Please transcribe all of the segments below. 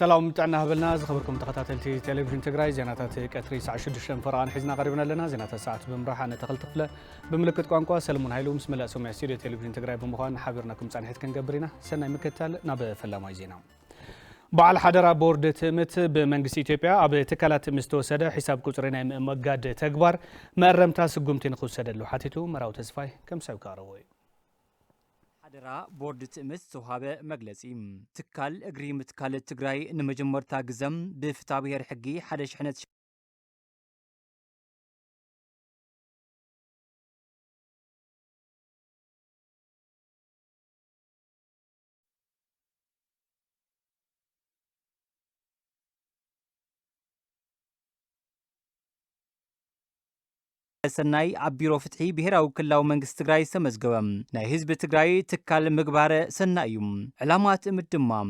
سلام متعنا هبلنا زخبركم تخطاتلتي تلفزيون تግራይ ዜናታት ቀትሪ ሰዓት 6 ፍርቃን ሒዝና ቀሪብና ኣለና ዜናታት ሰዓት ብምራሓ ነተኸልት ክፍለ ብምልክት ቋንቋ ሰለሞን ሃይሉ ምስ መላእ ሶማያ ስቱዲዮ ቴሌቪዥን ትግራይ ብምዃን ሓቢርናኩም ጻንሒት ክንገብር ኢና ሰናይ ምክትታል ናብ ፈላማይ ዜና በዓል ሓደራ ቦርድ ትምት በመንግስት ኢትዮጵያ ኣብ ትካላት ምስተወሰደ ሒሳብ ቁጽሪ ናይ መጋድ ተግባር መረምታ ስጉምቲን ክውሰደሉ ሓቲቱ መራው ተስፋይ ከም ሰብ ቀረበ ሓደራ ቦርድ ትምት ተዋሃበ መግለጺ ትካል እግሪ ምትካል ትግራይ ንመጀመርታ ግዘም ብፍትሐ ብሔር ሕጊ ሓደ ሽሕነት ሰናይ አቢሮ ፍትሒ ብሔራዊ ክልላዊ መንግስት ትግራይ ተመዝገበም ናይ ህዝቢ ትግራይ ትካል ምግባረ ሰናይም ዕላማት ምድማ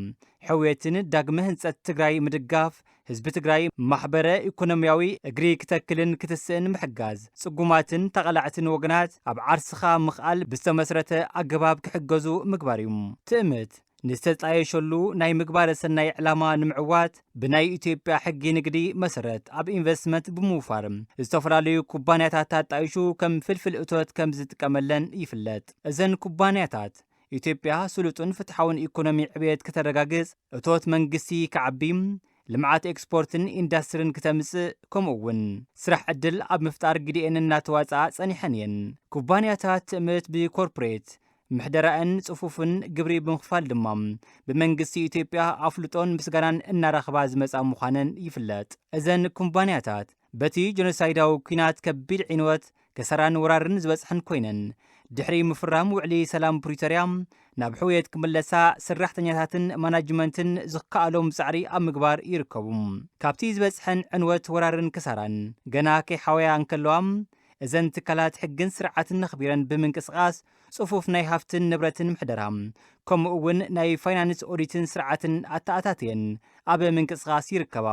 ሕውየትን ዳግመ ህንጸት ትግራይ ምድጋፍ ህዝቢ ትግራይ ማሕበረ ኢኮኖሚያዊ እግሪ ክተክልን ክትስእን ምሕጋዝ ጽጉማትን ተቐላዕትን ወገናት ኣብ ዓርስኻ ምኽኣል ብዝተመስረተ ኣገባብ ክሕገዙ ምግባር እዩ ትእምት ንስተጣየሸሉ ናይ ምግባረ ሰናይ ዕላማ ንምዕዋት ብናይ ኢትዮጵያ ሕጊ ንግዲ መሰረት ኣብ ኢንቨስትመንት ብምውፋር ዝተፈላለዩ ኩባንያታት ታጣይሹ ከም ፍልፍል እቶት ከም ዝጥቀመለን ይፍለጥ እዘን ኩባንያታት ኢትዮጵያ ስሉጥን ፍትሓውን ኢኮኖሚ ዕብየት ከተረጋግጽ እቶት መንግስቲ ከዓቢም ልምዓት ኤክስፖርትን ኢንዳስትሪን ከተምጽእ ከምኡውን ስራሕ ዕድል ኣብ ምፍጣር ግዲአን እናተዋጽኣ ጸኒሐን እየን ኩባንያታት ትእምት ብኮርፖሬት ምሕደራእን ጽፉፍን ግብሪ ብምኽፋል ድማ ብመንግስቲ ኢትዮጵያ ኣፍልጦን ምስጋናን እናረኽባ ዝመጻ ምዃነን ይፍለጥ እዘን ኩምባንያታት በቲ ጀኖሳይዳዊ ኩናት ከቢድ ዒንወት ከሰራን ወራርን ዝበጽሐን ኮይነን ድሕሪ ምፍራም ውዕሊ ሰላም ፕሪቶርያ ናብ ሕውየት ክምለሳ ሰራሕተኛታትን ማናጅመንትን ዝከኣሎም ጻዕሪ ኣብ ምግባር ይርከቡ ካብቲ ዝበጽሐን ዕንወት ወራርን ከሰራን ገና ከይሓወያ እንከለዋ እዘን ትካላት ሕግን ስርዓትን ነኽቢረን ብምንቅስቓስ ጽፉፍ ናይ ሃፍትን ንብረትን ምሕደራ ከምኡውን ናይ ፋይናንስ ኦዲትን ስርዓትን ኣተኣታትየን ኣብ ምንቅስቓስ ይርከባ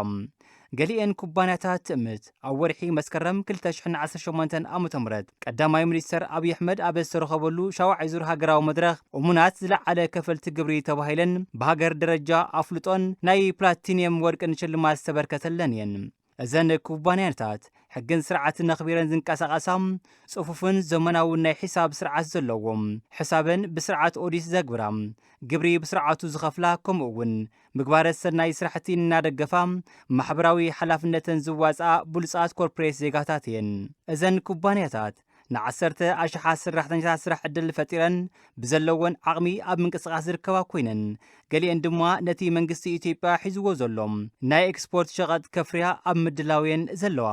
ገሊአን ኩባንያታት ትእምት ኣብ ወርሒ መስከረም 2018 ዓ.ም ቀዳማይ ሚኒስተር ኣብይ ኣሕመድ ኣብ ዝተረኸበሉ ሻውዓይ ዙር ሃገራዊ መድረኽ እሙናት ዝለዓለ ከፈልቲ ግብሪ ተባሂለን ብሃገር ደረጃ ኣፍልጦን ናይ ፕላቲኒየም ወርቅን ሽልማት ዝተበርከተለን እየን እዘን ኩባንያታት ሕግን ስርዓትን ነኽቢረን ዝንቀሳቐሳ ጽፉፍን ዘመናውን ናይ ሒሳብ ስርዓት ዘለዎም ሕሳበን ብስርዓት ኦዲት ዘግብራ ግብሪ ብስርዓቱ ዝኸፍላ ከምኡውን ምግባረ ሰናይ ስራሕቲ እናደገፋ ማሕበራዊ ሓላፍነትን ዝዋፅኣ ብሉፃት ኮርፖሬት ዜጋታት እየን እዘን ኩባንያታት ንዓሰርተ ኣሽሓት ሰራሕተኛታት ስራሕ ዕድል ፈጢረን ብዘለወን ዓቕሚ ኣብ ምንቅስቓስ ዝርከባ ኮይነን ገሊአን ድማ ነቲ መንግስቲ ኢትዮጵያ ሒዝዎ ዘሎም ናይ ኤክስፖርት ሸቐጥ ከፍርያ ኣብ ምድላውየን ዘለዋ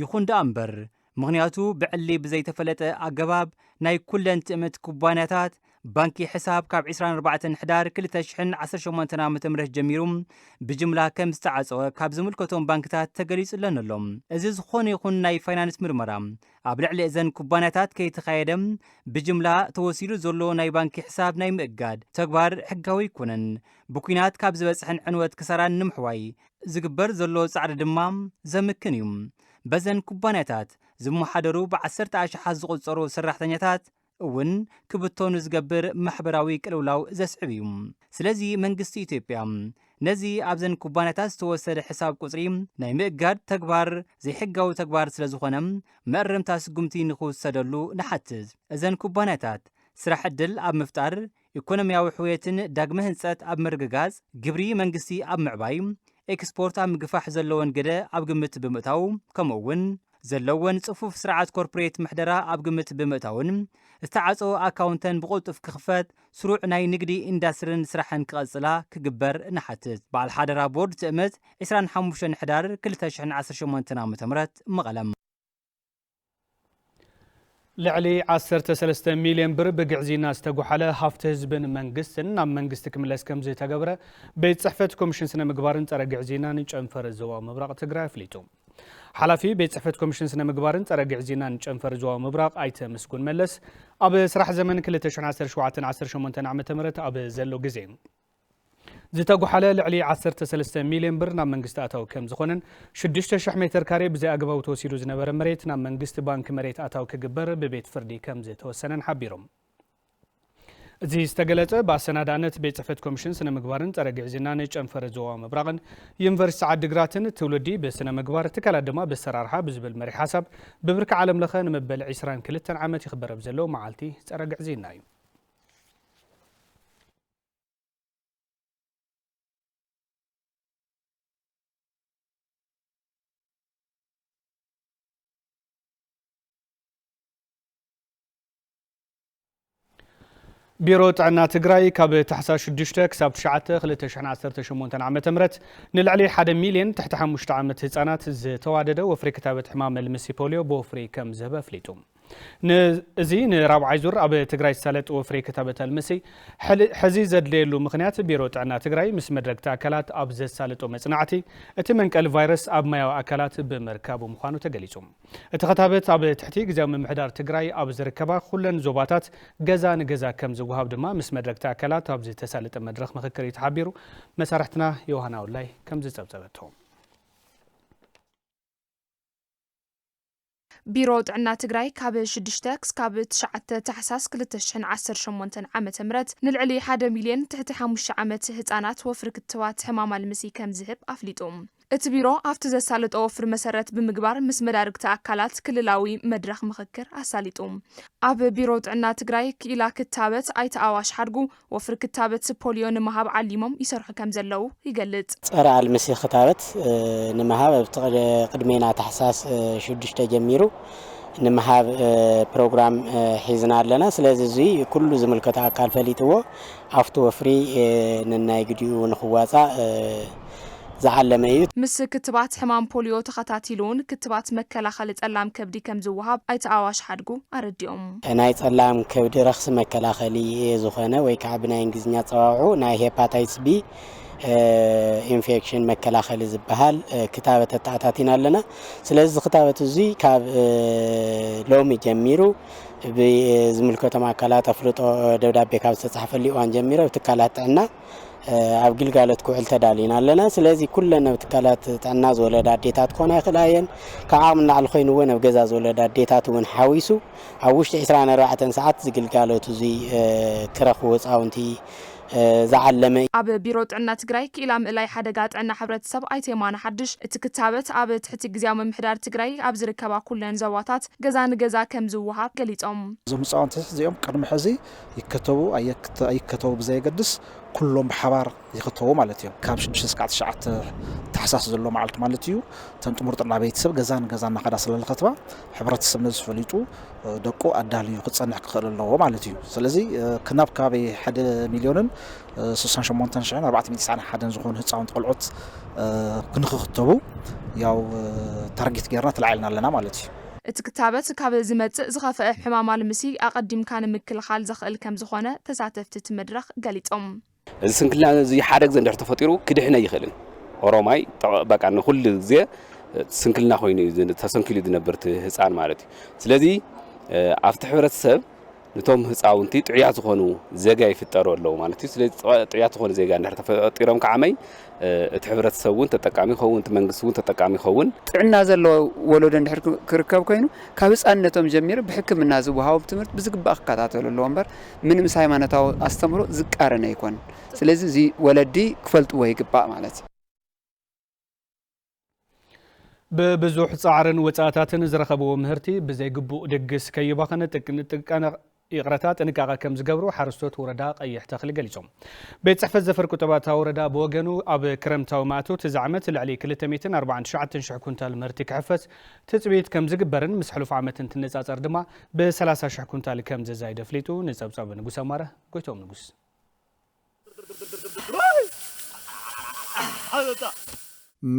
ይኹን ደኣ እምበር ምኽንያቱ ብዕሊ ብዘይተፈለጠ ኣገባብ ናይ ኩለን ትእምት ኩባንያታት ባንኪ ሕሳብ ካብ 24 ሕዳር 2018 ዓ.ም ጀሚሩ ብጅምላ ከም ዝተዓፀወ ካብ ዝምልከቶም ባንክታት ተገሊጹለን ኣሎ እዚ ዝኾነ ይኹን ናይ ፋይናንስ ምርመራ ኣብ ልዕሊ እዘን ኩባንያታት ከይተኻየደ ብጅምላ ተወሲዱ ዘሎ ናይ ባንኪ ሕሳብ ናይ ምእጋድ ተግባር ሕጋዊ ይኮነን ብኩናት ካብ ዝበጽሐን ዕንወት ክሰራን ንምሕዋይ ዝግበር ዘሎ ጻዕሪ ድማ ዘምክን እዩ በዘን ኩባንያታት ዝመሓደሩ ብዓሰርተ ኣሽሓት ዝቑጸሩ ሰራሕተኛታት እውን ክብቶኑ ዝገብር ማሕበራዊ ቅልውላው ዘስዕብ እዩ ስለዚ መንግስቲ ኢትዮጵያ ነዚ ኣብዘን ኩባንያታት ዝተወሰደ ሕሳብ ቁጽሪ ናይ ምእጋድ ተግባር ዘይሕጋዊ ተግባር ስለ ዝኾነ መእረምታ ስጉምቲ ንኽውሰደሉ ንሓትት እዘን ኩባንያታት ስራሕ ዕድል ኣብ ምፍጣር ኢኮኖሚያዊ ሕውየትን ዳግመ ህንጸት ኣብ ምርግጋጽ ግብሪ መንግስቲ ኣብ ምዕባይ ኤክስፖርት ኣብ ምግፋሕ ዘለወን ግደ ኣብ ግምት ብምእታው ከምኡውን ዘለወን ጽፉፍ ስርዓት ኮርፖሬት ምሕደራ ኣብ ግምት ብምእታውን ዝተዓፀወ ኣካውንተን ብቕልጡፍ ክኽፈት ስሩዕ ናይ ንግዲ ኢንዳስትሪን ስራሕን ክቐጽላ ክግበር ንሓትት በዓል ሓደራ ቦርድ ትእምት 25 ሕዳር 2018 ዓ.ም መቐለም ልዕሊ 13 ሚልዮን ብር ብግዕዚና ዝተጓሓለ ሃፍቲ ህዝብን መንግስትን ናብ መንግስቲ ክምለስ ከም ዝተገብረ ቤት ጽሕፈት ኮሚሽን ስነ ምግባርን ጸረ ግዕዚናን ጨንፈር ዞባ ምብራቕ ትግራይ ኣፍሊጡ ሓላፊ ቤት ጽሕፈት ኮሚሽን ስነ ምግባርን ጸረ ግዕዚናን ጨንፈር ዞባ ምብራቕ ኣይተ ምስጉን መለስ ኣብ ስራሕ ዘመን 2017-18 ዓ.ም ኣብ ዘሎ ግዜ ዝተጓሓለ ልዕሊ 13 ሚልዮን ብር ናብ መንግስቲ ኣታው ከም ዝኾነን 6000 ሜትር ካሬ ብዘይ ኣግባብ ተወሲዱ ዝነበረ መሬት ናብ መንግስቲ ባንኪ መሬት ኣታው ክግበር ብቤት ፍርዲ ከም ዝተወሰነን ሓቢሮም እዚ ዝተገለጸ በአሰናዳነት ቤት ጽሕፈት ኮሚሽን ስነ ምግባርን ጸረ ግዕዝና ንጨንፈረ ዞባ መብራቕን ዩኒቨርሲቲ ዓዲግራትን ትውልዲ በስነ ምግባር ትካላት ድማ በሰራርሓ ብዝብል መሪ ሓሳብ ብብርኪ ዓለም ለኸ ንመበል 22 ዓመት ይኽበረብ ዘሎ መዓልቲ ጸረ ግዕዝና እዩ። ቢሮ ጥዕና ትግራይ ካብ ታሕሳስ 6 ክሳብ 9 2018 ዓ.ም ንልዕሊ 1 ሚልዮን ትሕቲ 5 ዓመት ህጻናት ዝተዋደደ ወፍሪ ክታበት ሕማም መልምሲ ፖሊዮ ብወፍሪ ከም ዝህበ ኣፍሊጡ። እዚ ንራብዓይ ዙር ኣብ ትግራይ ዝተሳለጠ ወፍሪ ክታበት ልምሲ ሕዚ ዘድልየሉ ምክንያት ቢሮ ጥዕና ትግራይ ምስ መድረክቲ ኣካላት ኣብ ዘሳለጦ መጽናዕቲ እቲ መንቀል ቫይረስ ኣብ ማያዊ ኣካላት ብምርካቡ ምዃኑ ተገሊጹ። እቲ ክታበት ኣብ ትሕቲ ግዝያዊ ምምሕዳር ትግራይ ኣብ ዝርከባ ኩለን ዞባታት ገዛ ንገዛ ከም ዝወሃብ ድማ ምስ መድረክቲ ኣካላት ኣብ ዝተሳለጠ መድረኽ ምክክር ተሓቢሩ መሳርሕትና ዮሃና ውላይ ከም ዝጸብጸበቶ ቢሮ ጥዕና ትግራይ ካብ 6 ክሳብ 9 ታሕሳስ 2018 ዓመተ ምህረት ንልዕሊ 1 ሚልዮን ትሕቲ 5 ዓመት ህጻናት ወፍሪ ክትባት ሕማም ልምሲ ከም ዝህብ ኣፍሊጡ። እቲ ቢሮ ኣብቲ ዘሳለጦ ወፍሪ መሰረት ብምግባር ምስ መዳርግቲ ኣካላት ክልላዊ መድረኽ ምክክር ኣሳሊጡ። ኣብ ቢሮ ጥዕና ትግራይ ክኢላ ክታበት ኣይተ ኣዋሽ ሓድጉ ወፍሪ ክታበት ፖሊዮ ንምሃብ ዓሊሞም ይሰርሑ ከም ዘለው ይገልጽ። ጸረ አልምሲ ክታበት ንምሃብ ኣብ ቅድሜና ታሕሳስ 6 ጀሚሩ ንምሃብ ፕሮግራም ሒዝና ኣለና። ስለዚህ እዚ ኩሉ ዝምልከታ ኣካል ፈሊጥዎ ኣብቲ ወፍሪ ንናይ ግዲኡ ንኽዋፃ ዝዓለመ እዩ። ምስ ክትባት ሕማም ፖሊዮ ተኸታቲሉን ክትባት መከላኸሊ ጸላም ከብዲ ከም ዝወሃብ ኣይተ ኣዋሽ ሓድጉ ኣረዲኦም። ናይ ጸላም ከብዲ ረኽሲ መከላኸሊ ዝኾነ ወይ ከዓ ብናይ እንግሊዝኛ ጸዋውዑ ናይ ሄፓታይትስ ቢ ኢንፌክሽን መከላኸሊ ዝበሃል ክታበት ተኣታቲና ኣለና። ስለዚ ክታበት እዚ ካብ ሎሚ ጀሚሩ ብዝምልከቶም ኣካላት ኣፍልጦ ደብዳቤ ካብ ዝተጻሕፈሉ እዋን ጀሚሩ ትካላት ጥዕና ኣብ ግልጋሎት ኩዕል ተዳሊና ኣለና። ስለዚ ኩለን ኣብ ትካላት ጥዕና ዝወለዳ ኣዴታት ኮና ይኽእላየን ካብ ዓቕሚ ንላዕሊ ኮይኑ እውን ኣብ ገዛ ዝወለዳ ኣዴታት እውን ሓዊሱ ኣብ ውሽጢ 24 ሰዓት ዝግልጋሎት እዚ ክረኽቡ ህፃውንቲ ዝዓለመ ኣብ ቢሮ ጥዕና ትግራይ ክኢላ ምእላይ ሓደጋ ጥዕና ሕብረተሰብ ኣይተ የማነ ሓድሽ እቲ ክትባት ኣብ ትሕቲ ግዝያዊ ምምሕዳር ትግራይ ኣብ ዝርከባ ኩለን ዞባታት ገዛ ንገዛ ከም ዝወሃብ ገሊጾም። እዞም ህፃውንቲ እዚኦም ቅድሚ ሕዚ ይከተቡ ኣይከተቡ ብዘየገድስ ኩሎም ብሓባር ይክተቡ ማለት እዮም። ካብ 6 እስካብ 9 ታሕሳስ ዘሎ መዓልቲ ማለት እዩ። ተንጥሙር ጥዕና ቤተሰብ ገዛ ንገዛ እናኸዳ ስለ ከተባ ሕብረተሰብ ነዚ ፈሊጡ ደቁ ኣዳልዩ ክጸንሕ ክኽእል ኣለዎ ማለት እዩ። ስለዚ ክናብ ከባቢ 1 ሚልዮንን 68,491 ዝኾኑ ህፃውንቲ ቆልዑት ክንክተቡ ያው ታርጌት ጌርና ተላዒልና ኣለና ማለት እዩ። እቲ ክታበት ካብ ዝመጽእ ዝኸፍአ ሕማም ልምሲ ኣቐዲምካ ንምክልኻል ዝኽእል ከም ዝኾነ ተሳተፍቲ እቲ መድረኽ ገሊጾም። እዚ ስንክልና እዚ ሓደ ግዜ እንድሕር ተፈጢሩ ክድሕነ ይኽእልን ኦሮማይ በቃ ንኹሉ ግዜ ስንክልና ኮይኑ ተሰንኪሉ ዝነብር ህፃን ማለት እዩ። ስለዚ ኣብቲ ሕብረተሰብ ነቶም ህፃውንቲ ጥዕያ ዝኾኑ ዜጋ ይፍጠሩ ኣለዉ ማለት እዩ። ስለዚ ጥዕያ ዝኾኑ ዜጋ እንድሕር ተፈጢሮም ከዓመይ እቲ ሕብረተሰብ እውን ተጠቃሚ ይኸውን፣ እቲ መንግስቲ እውን ተጠቃሚ ይኸውን። ጥዕና ዘለዎ ወለዶ እንድሕር ክርከብ ኮይኑ ካብ ህፃንነቶም ጀሚሩ ብሕክምና ዝወሃቡ ትምህርቲ ብዝግባእ ክከታተሉ ኣለዎ እምበር ምንም ሃይማኖታዊ ኣስተምህሮ ዝቃረነ ኣይኮን። ስለዚ እዚ ወለዲ ክፈልጥዎ ይግባእ ማለት እዩ። በብዙሕ ጻዕርን ወጻታትን ዝረኸብዎ ምህርቲ ብዘይግቡእ ድግስ ከይባኸነ ጥንቃቐ ይቕረታ ጥንቃቐ ከም ዝገብሩ ሓረስቶት ወረዳ ቀይሕ ተኽሊ ገሊጾም። ቤት ጽሕፈት ዘፈር ቁጠባታ ወረዳ ብወገኑ ኣብ ክረምታዊ ማእቶት እዚ ዓመት ልዕሊ 249,000 ኩንታል ምህርቲ ክሕፈስ ትጽቢት ከም ዝግበርን ምስ ሕሉፍ ዓመት እንትነጻጸር ድማ ብ30,000 ኩንታል ከም ዘዛይደ ኣፍሊጡ ንጸብጻብ ንጉስ ኣማረ ጎይቶም ንጉስ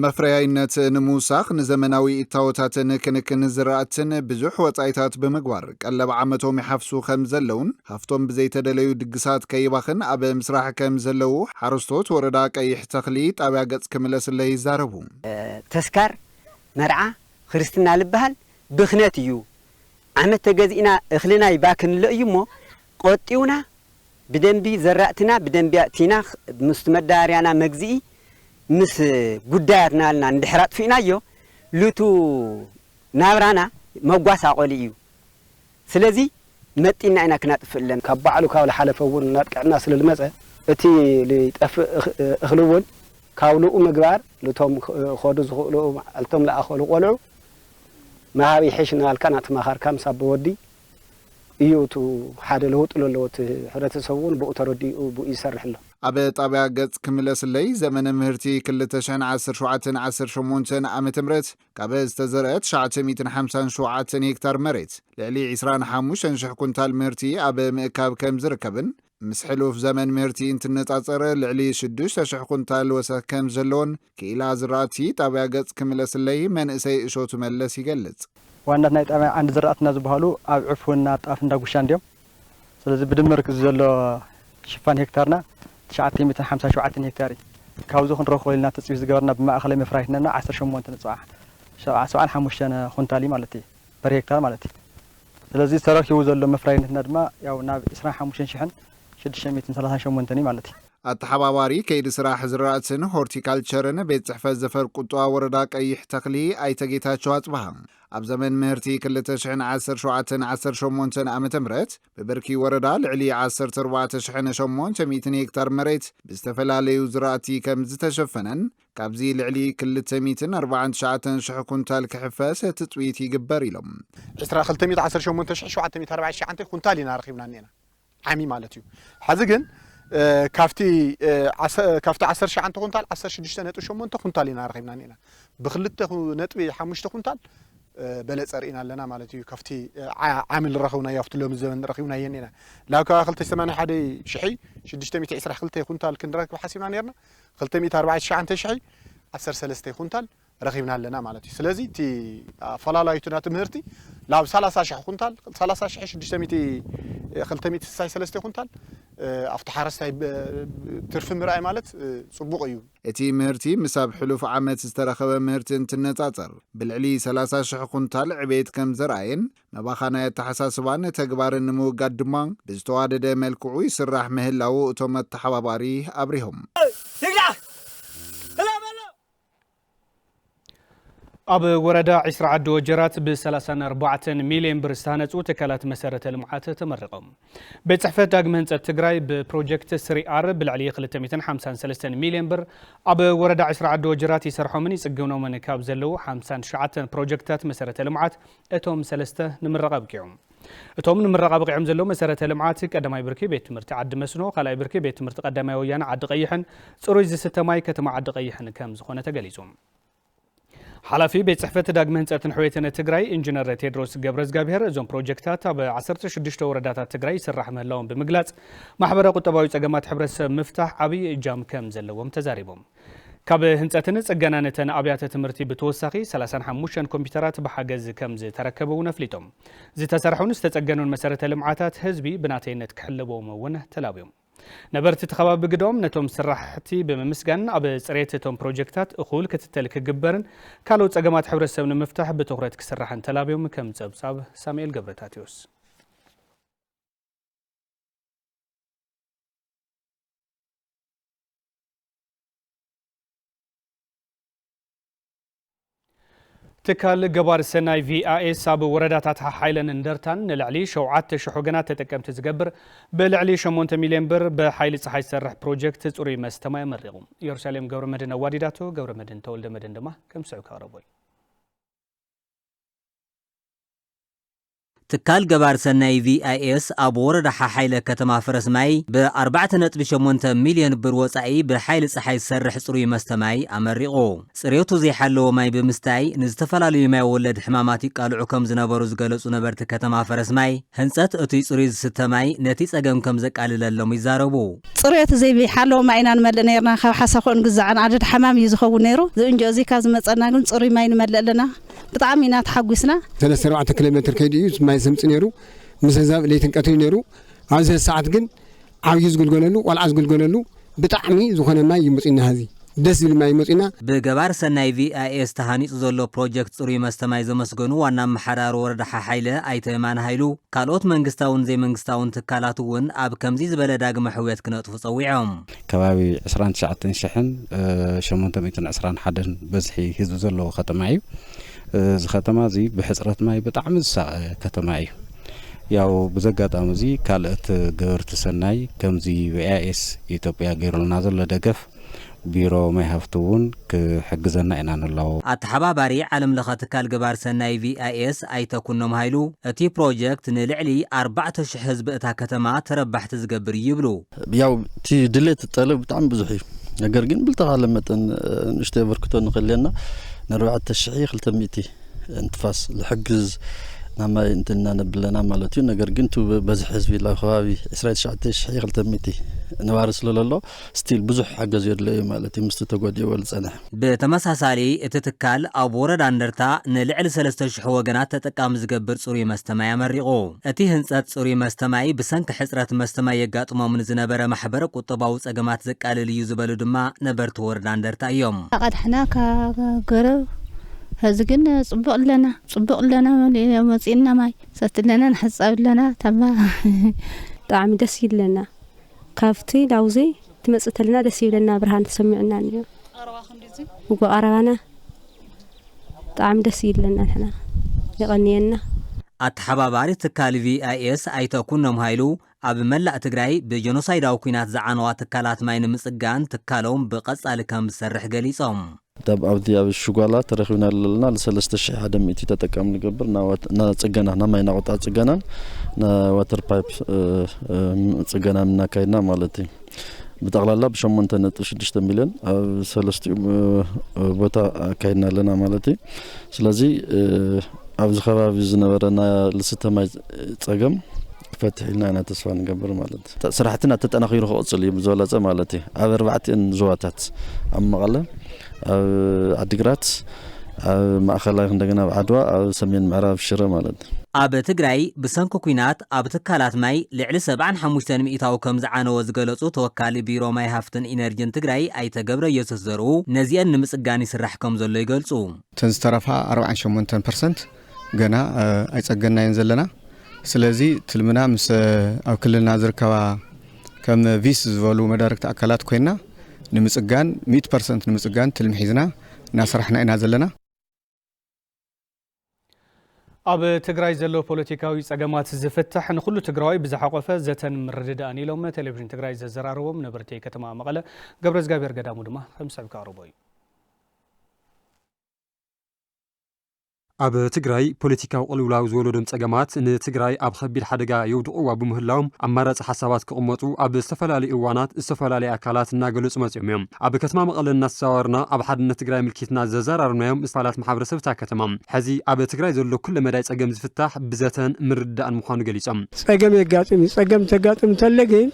መፍረያይነት ንምውሳኽ ንዘመናዊ እታወታትን ክንክን ዝራእትን ብዙሕ ወጻኢታት ብምግባር ቀለብ ዓመቶም ይሓፍሱ ከም ዘለውን ሃፍቶም ብዘይተደለዩ ድግሳት ከይባኽን ኣብ ምስራሕ ከም ዘለው ሓረስቶት ወረዳ ቀይሕ ተኽሊ ጣብያ ገጽ ክምለስለይ ይዛረቡ። ተስካር መርዓ ክርስትና ልበሃል ብኽነት እዩ። ዓመት ተገዚእና እኽልና ይባክንሎ እዩ እሞ ቆጢውና ብደንቢ ዘራእትና ብደንቢ ኣእቲና ምስ መዳርያና መግዚኢ ምስ ጉዳያትና አልና እንድሕራጥ ፊናዮ ሉቱ ናብራና መጓሳቆሊ እዩ። ስለዚ متينا إنا كنا تفلن كبعلو كاول حلفون نركعنا سل المسألة أتي لتف أخلون كاولو مجبار لتوم خودز خلو التوم لا أخلو ولعو ما هاي حشنا الكنات ما هار كم سب ودي يوتو حدا لهوت لوت حرت سوون بو تردي بو يسرح له أب طابع قط كملس اللي زمن مهرتي كل تشان 10 شمونتن عام تمرت كابز تزرعت 950 هكتار مريت لعلي 25 شح كنتال مهرتي أب مكاب كم زركبن مسحلو في زمن مهرتي انت نتعصر لعلي 6 شح كنتال وسا كم زلون كيلا زراتي طابع قط كملس اللي من اسي اشوت ملس يقلت وانا نايت عند زرعتنا زبهالو اب عفونا طاف ندغوشان ديم سلازي بدمر زلو شفان هكتارنا 957 هكتاري كاوزو خنرخو لنا تصيف زغبرنا بماخله مفرايتنا 18 نصح 75 خنتالي مالتي بر هكتار مالتي سلازي سراكيو زلو مفرايتنا دما ياو ناب 25638 مالتي التحباباري كيد سراح زراعتن هورتيكالتشرن بيت صحفة زفر قطوة ورداك أي تقلي أي تقيتها شوات بهم أب زمن مهرتي كل تشحن 10 شمونتن عام تمرت ببركي وردا لعلي 14 شمونتن 200 هكتار مريت باستفلالي وزراعتي كم زتشفنن كابزي لعلي كل 249 شح كنتال كحفاس تطويتي قباري لهم 10 شمونتن 740 كنتالي نارخيبنا نينا عامي مالتيو حزقن كافتي 10 شعان كنتال 16 كنتال نارخيبنا نينا بخلته نطبي 5 كنتال بلص ارينا لنا مالتي كافتي عامل رخونا يافت لهم الزمن رخيونا ينينا لاكا 281 شحي 612 كنتال كنركب حسيبنا نيرنا 240 شحي 13 كنتال رخيبنا لنا مالتي سلازي تي فلالايتنا تمهرتي لاب 30 كنتال 30 شحي 693 كنتال أفتح حرستي ترف مرأي مالت صبوق أيو اتي مهرتي مساب حلوف عامت استرخب مهرتين تنتاتر بالعلي 30 كنتال عبيت كم زرعين مباخانا يتحساسبان تقبار النمو قدمان بزتوادد ملكوعو يسرح مهلاو اتومت تحباباري أبريهم أب وردا 10 عدو جرات ب 34 مليون برستانة وتكالات مسارة المعات تمرقهم. بتصحفة داقم هنسة تقراي ببروجكت سري آر بالعلي 353 مليون بر. أب وردا 10 عدو جرات يسرحوا من يسقونوا من كاب زلو 59 بروجكتات مسارة المعات اتهم 3 نمرقا بكيهم. اتهم نمرقا بكيهم زلو مسارة المعات قدماي بركي بيت مرت عد مسنو خلاي بركي بيت مرت قدماي ويانا عد قيحن صروي زي 6 ماي كتما عد قيحن كام زخونة تقليزهم. حلفي بيت صحفة داقم هنسة حويتنا تقراي انجنر تيدروس قبرز قابهر زون بروجكتات ب 16 ورداتات تقراي سرح مهلاهم بمقلات محبرة قطباوي تقامات حبرس مفتاح عبي جام كم زلوهم تزاريبهم كاب هنسة تنس اقنانتنا ابيات تمرتي بتوساقي 35 كمبيوترات بحاجز كم زي تركبوا نفليتهم زي تسرحون استتقنون مسارة المعاتات هزبي بناتين تكحلبوا مونه تلابيهم نبرت تخباب بقدوم نتوم سرحتي بممسكن أب سريتهم بروجكتات أخول كتتلك جبرن كانوا تجمعات حور السمن مفتاح بتقرأت كسرحن تلابيهم كم تبصاب ساميل جبرتاتيوس تكال جبار السناي VIS ساب وردات حايلن اندرتان نلعلي شوعات شحوغنات تتكمت تزقبر بالعلي 8 مليون بر بحايل صحي سرح بروجكت صوري مستمع مريقهم يرساليم قور مدن واديداتو قور مدن تولد مدن دما كم سعو كاربوي تكال جبار سناي VIS أب ورد حايل كتما فرس ماي ب4.8 مليون بروصعي بحايل صحي سرح صروي مستمعي أمريقو سريوتو زي حلو ماي بمستاي نزتفلالي ما يولد حماماتي قالعو كم زنبروز قالوصو نبرت كتما فرس ماي هنسات اتي صروي ستماي نتي صقم كم زك قاللالهم يزاربو صريوتو زي بحلو ما إنا نمل نيرنا خاو حساخو نقزعن عدد حمام يزخو نيرو زو انجو زي كاز مصرنا قل صروي ماي نمل لنا بطعمينا تحقسنا 3 كيلومتر كيديو ما سمጽ نيرو مسزاب ليتنقتو نيرو عاوز ساعات ግን عاوز غلغللو والعاز غلغللو بطعمي زخونه ما يمصينا هذه دس بالما يمصينا بجبار سناي VIS تهانيص زلو بروجكت صوري مستماي زمسغنو وانا محرار ورد حايله ايتمان هايلو كالوت منغستاون زي منغستاون تكالاتون اب كمزي زبل داغم حويت كنطف صويعهم كبابي 29 شحن 821 بزحي حزب زلو ختماي ز ختما زي بحصرت ماي بطعم الساعه كتماي ያው በዘጋጣም እዚ ካልእት ገበርቲ ሰናይ ከምዚ ቪአይኤስ ኢትዮጵያ ገይሩልና ዘሎ ደገፍ ቢሮ ማይ ሃፍቱውን ክሕግዘና ኢና ንላው አተሓባባሪ ዓለም ለኸ ትካል ገባር ሰናይ ቪአይኤስ ኣይተኩኖም ሃይሉ እቲ ፕሮጀክት ንልዕሊ 4000 ህዝቢ እታ ከተማ ተረባሕቲ ዝገብር ይብሉ ያው ቲ ድሌት ጠለብ በጣም ብዙሕ እዩ ነገር ግን ብልተኻለ መጠን ንሽተ በርክቶ ንኽለና ን4200 እንትፋስ ልሕግዝ ናማ እንትና ነብለና ማለትዩ ነገር ግን ቱ በዝሕ ህዝቢ ላይ ኸባቢ 29200 ነባር ስለለሎ ስቲል ብዙሕ ሓገዝ የድለዩ ማለት ምስቲ ተጓዲዮ ወልጸንሕ ብተመሳሳሊ እቲ ትካል ኣብ ወረዳ እንደርታ ንልዕሊ 3000 ወገናት ተጠቃሚ ዝገብር ጽሩይ መስተማይ ኣመሪቑ እቲ ህንጸት ጽሩይ መስተማይ ብሰንኪ ሕጽረት መስተማይ የጋጥሞም ዝነበረ ማሕበረ ቁጠባዊ ጸገማት ዘቃልል እዩ ዝበሉ ድማ ነበርቲ ወረዳ እንደርታ እዮም ቀድሕና ካገረብ هذا صبق لنا مصينا ماي ستلنا نحسب لنا تمام طعم دسيل لنا كافتي لوزي تمسط لنا دسيل لنا برهان تسمعنا اليوم وقرانا طعم دسيل لنا احنا يغنينا አተሓባባሪ ትካል ቪአይኤስ ኣይተኩኖም ሃይሉ ኣብ መላእ ትግራይ ብጀኖሳይዳዊ ኩናት ዝዓነዋ ትካላት ማይ ንምጽጋን ትካሎም ብቐጻሊ ከም ዝሰርሕ ገሊጾም دب أودي أبي الشغالة ترخينا لنا لسلست الشيء هذا ميتي تتكلم نقبر نا تجنا ما ينقطع تجنا نا واتر بايب تجنا منا كينا مالتي بتغلى لا بشو منتنا تشدشت مليون سلست بوتا كينا لنا مالتي سلازي أبز خبا بزنا ورنا لسته ما تجمع فتحنا أنا تسوى نقبر مالتي صراحتنا تتناخير خاصلي بزولة مالتي أربعة زواتات أما غلا عدقرات ማእኸላይ እንደገና ዓድዋ ኣብ ሰሜን ምዕራብ ሽረ ማለት ኣብ ትግራይ ብሰንኮ ኩናት ኣብ ትካላት ማይ ልዕሊ 75 ሚእታው ከም ዝዓነወ ዝገለጹ ተወካሊ ቢሮ ማይ ሃፍትን ኢነርጂን ትግራይ ኣይተገብረ ኢየሱስ ዘርኡ ነዚአን ንምጽጋን ይስራሕ ከም ዘሎ ይገልጹ ተንስተረፋ 48% ገና ኣይጸገናየን ዘለና ስለዚ ትልምና ምስ ኣብ ክልልና ዝርከባ ከም ቪስ ዝበሉ መዳርክቲ ኣካላት ኮይና ንምጽጋን 100% ንምጽጋን ትልምሒዝና እናስራሕና ኢና ዘለና ኣብ ትግራይ ዘሎ ፖለቲካዊ ጸገማት ዝፍትሕ ንኹሉ ትግራዋይ ብዝሓቆፈ ዘተን ምርድዳእን ኢሎም ቴሌቪዥን ትግራይ ዘዘራርቦም ነበርቲ ከተማ መቐለ ገብረ ዝጋብሔር ገዳሙ ድማ ከምስዕብ ካቅርቦ እዩ ኣብ ትግራይ ፖለቲካዊ ቅልውላው ዝወለዶም ጸገማት ንትግራይ ኣብ ከቢድ ሓደጋ የውድቑዋ ብምህላዎም ኣማራጺ ሓሳባት ክቕመጡ ኣብ ዝተፈላለዩ እዋናት ዝተፈላለዩ ኣካላት እናገለጹ መጽኦም እዮም ኣብ ከተማ መቐለ እናተዘዋወርና ኣብ ሓድነት ትግራይ ምልኪትና ዘዘራርብናዮም እስፋላት ማሕበረሰብ እታ ከተማ ሕዚ ኣብ ትግራይ ዘሎ ኩሉ መዳይ ጸገም ዝፍታሕ ብዘተን ምርድዳእን ምዃኑ ገሊጾም ጸገም የጋጥም ጸገም ተጋጥም ተለግን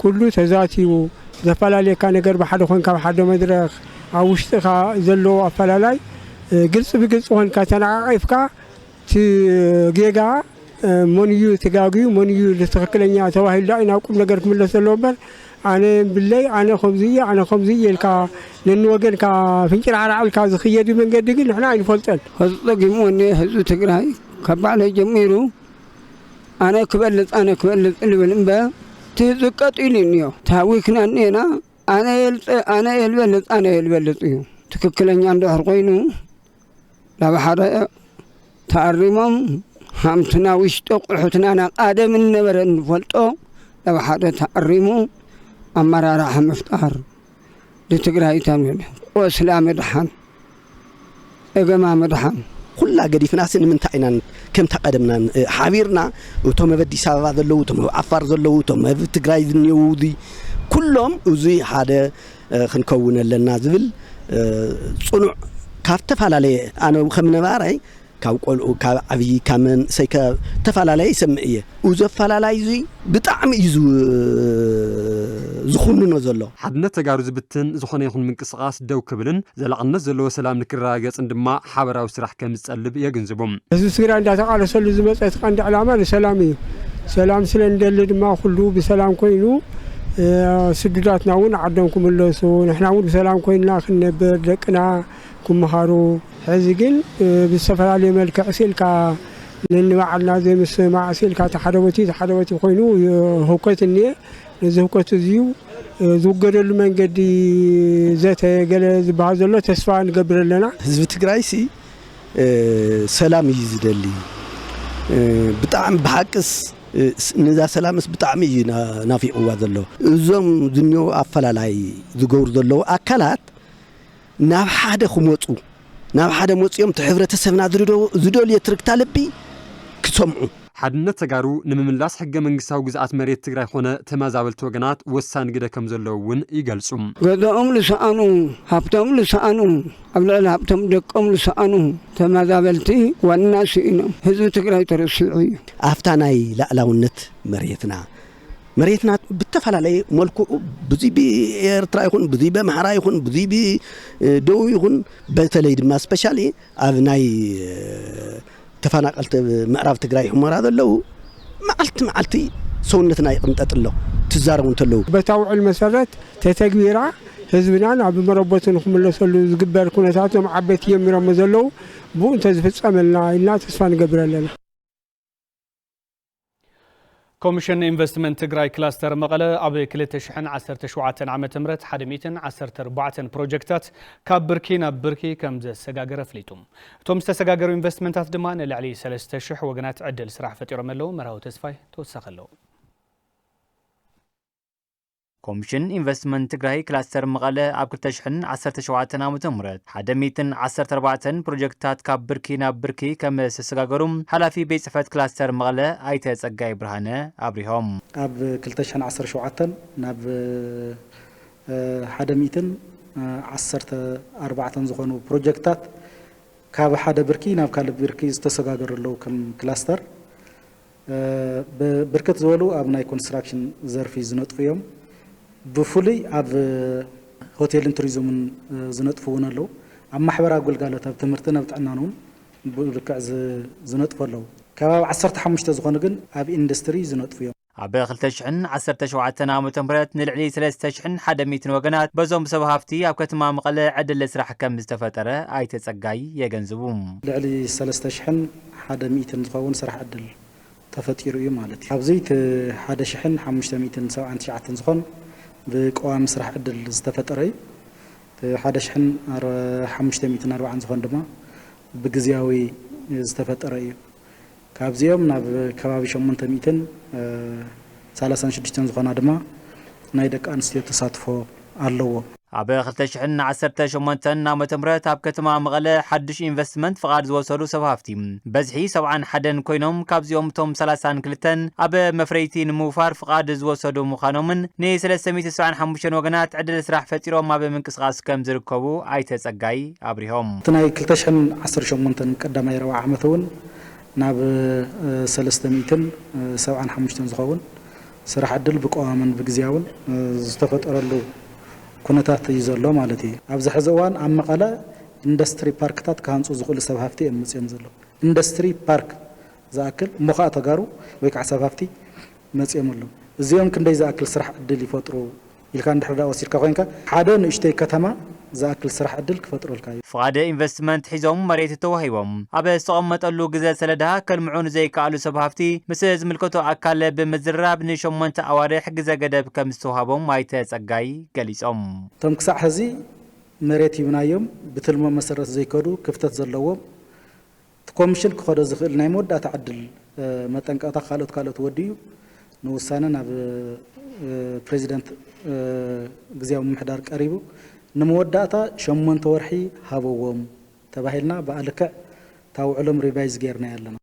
ኩሉ ተዛቲቡ ዘፈላለየካ ነገር ብሓደ ኮንካ ብሓደ መድረኽ ኣብ ውሽጥኻ ዘሎ ኣፈላላይ ግልጽ ብግልጽ ሆንካ ተናቃቂፍካ ትጌጋ መንዩ ተጋጊዩ መንዩ ለተከክለኛ ተዋሂል ዳይና ቁም ነገር ክምለስ ዘለውበር ኣነ ብለይ ኣነ ከምዚ ኢልካ ነንወገንካ ፍንጭራ ዓራዕልካ ዝኽየድ መንገዲ ግን ንሕና ኣይንፈልጠን ህዝብ ወኔ ህዝብ ትግራይ ከባለ ጀሚሩ ኣነ ክበልጽ ልብል እምበር ትዝቀጢሉ እንዮ ታዊክና ኔና ኣነ የልበልጽ እዩ ትክክለኛ እንደህር ኮይኑ لابحر تعرمهم همتنا وشتق حتنا قادم النبر نفلتو لابحر تعرمهم أمر راح مفتار لتقرأي تامل وإسلام دحان إجماع مدحان كلها قدي في ناس من تعينا كم تقدمنا حبيرنا وتم بدي سبب هذا اللو تم عفار اللو تم تقرأي النيودي كلهم وزي هذا خنكون لنا زبل صنع كارت فعلالي أنا وخمن باري كاوقول كعبي كمان سيك تفعلالي سمعيه وزف فعلالي زي بتعم يزو زخون نزله حدنا تجارز بتن زخون يخون من قصاص دو كبلن زلقنا زلوا سلام نكراجس عندما حبر أو سرح كم تسلب يجنزبهم بس سير عند تعالى سل زمت عند علامة سلامي سلام سلند اللي ما خلوا بسلام كوينو سدوداتنا ون عدمكم الله سو نحن نقول بسلام كويننا خلنا بردكنا كم هارو حزقين بالسفر على ملك عسيلك لأن وعدنا زي مع عسيلك تحدوتي خوينو هوكت النية هوكت زيو زوجر من قدي ذات قال بعض الله تسفان قبل لنا حزب تقرايسي سلام يزدلي بطعم بحقس نذا سلامس بطعم نافقوا ذلو زم دنيو أفلالاي ذكور ذلو أكلات ناب حدا خموتو ناب حدا موت يوم تحفرة السفنة ذدول يترك تالبي كسمعو حدنت تجارو نمملاس حق من جساو جزءات مريت تجري خونه تمازابل توجنات وسان جدا كم زلون يجلسون. قدام لسانو هبتم لسانو قبل هبتم دقم لسانو تمازابلتي والناس إنهم هذو تجري ترسلي. أفتاناي لا لونت مريتنا بالتفعل عليه ملكو بذي بإيرترا يكون بذي بمحرا يكون بذي بدو يكون بتليد ما سبيشالي أبناي تفانقلت معرف تجري حمر هذا لو معلتي سونتنا يقنطط له تزارون تلو بتوع المسارات تتغيرا حزبنا عب مربوتنكم لسلو زغبر كنتاتهم عبيت يمرا مزلو بو انت زفصملنا إلا تسفان قبرلنا كوميشن انفستمنت تግራይ ክላስተር መቐለ ኣብ 2017 ዓመተ ምህረት 114 ፕሮጀክታት ካብ ብርኪ ናብ ብርኪ ከም ዘሰጋገረ ፍሊጡ እቶም ዝተሰጋገሩ ኢንቨስትመንታት ድማ ንላዕሊ 3000 ወገናት ዕድል ስራሕ ፈጢሮም ኣለዉ መራው ተስፋይ ተወሰኸለው ኮሚሽን ኢንቨስትመንት ትግራይ ክላስተር መቐለ ኣብ 2017 ዓመተ ምህረት 114 ፕሮጀክታት ካብ ብርኪ ናብ ብርኪ ከም ዘሰጋገሩም ሓላፊ ቤት ጽሕፈት ክላስተር መቐለ ኣይተ ጸጋይ ብርሃነ ኣብሪሆም ኣብ 2017 ናብ 114 ዝኾኑ ፕሮጀክታት ካብ ሓደ ብርኪ ናብ ካልእ ብርኪ ዝተሰጋገረሉ ከም ክላስተር ብርክት ዝበሉ ኣብ ናይ ኮንስትራክሽን ዘርፊ ዝነጥፉ እዮም بفولي أب هوتيل توريزم زنطفون له أما حبر أقول قالوا تاب تمرتنا بتعنانون بركع زنط فلو كباب 15 زخانقن أب إندستري زنط فيهم عبر 2017 عام تمرت نلعلي 3 حدا 100 وجنات بزوم سبب هافتي أب كتما مقلة عدل لسرح كم مستفترة أي تسقاي يجنزبوم لعلي 3 حدا 100 زخون سرح عدل تفتيرو مالتي أبزيت حدا شحن 579 زخون بقوام سرح عدل زتفتري حدا شحن 540 زخون دما بجزياوي زتفتري كابزيوم ناب كبابي 800 36 زخون دما نايدك أنستيو تصادفو ኣለዎ ኣብ 2018 ዓመተ ምህረት ኣብ ከተማ መቐለ ሓድሽ ኢንቨስትመንት ፍቃድ ዝወሰዱ ሰብ ሃፍቲ በዝሒ 71 ኮይኖም ካብዚኦም ቶም 32 ኣብ መፍረይቲ ንምውፋር ፍቃድ ዝወሰዱ ምዃኖምን ን395 ወገናት ዕድል ስራሕ ፈጢሮም ኣብ ምንቅስቃስ ከም ዝርከቡ ኣይተጸጋይ ኣብሪሆም ናይ 2018 ቀዳማይ ረብዓ ዓመት እውን ናብ 375 ዝኸውን ስራሕ ዕድል ብቀዋምን ብግዚያውን ዝተፈጠረሉ ኩነታት ይዘሎ ማለት እዩ ኣብዚ ሕዚ እዋን ኣብ መቐለ ኢንዱስትሪ ፓርክታት ካንጹ ዝኽእሉ ሰብ ሃፍቲ መጽዮም ዘሎ ኢንዱስትሪ ፓርክ ዝኣክል ሙኻ ተጋሩ ወይ ከዓ ሰብ ሃፍቲ መጽዮም ኣሎ እዚኦም ክንደይ ዝኣክል ስራሕ ዕድል ይፈጥሩ ኢልካ እንድሕር ወሲድካ ኮይንካ ሓደ ንእሽተይ ከተማ ዝኣክል ስራሕ ዕድል ክፈጥሩልካ እዩ ፍቃደ ኢንቨስትመንት ሒዞም መሬት ተዋሂቦም ኣብ ዝተቐመጠሉ ግዜ ሰለዳ ከልምዑን ዘይከኣሉ ሰብ ሃፍቲ ምስ ዝምልከቶ ኣካል ብምዝራብ ን8 ኣዋርሕ ግዜ ገደብ ከም ዝተዋሃቦም ኣይተጸጋይ ገሊጾም ቶም ክሳዕ ሕዚ መሬት ይብናዮም ብትልሞ መሰረት ዘይከዱ ክፍተት ዘለዎም ኮሚሽን ክኸዶ ዝኽእል ናይ መወዳእታ ዕድል መጠንቀቕታ ካልኦት ወዲዩ ንውሳነ ናብ ፕሬዚደንት ግዚያዊ ምሕዳር ቀሪቡ نموداتا شمونت ورحي هابوهم تباهلنا بألكع تاوعلم ريفايز غيرنا يالنا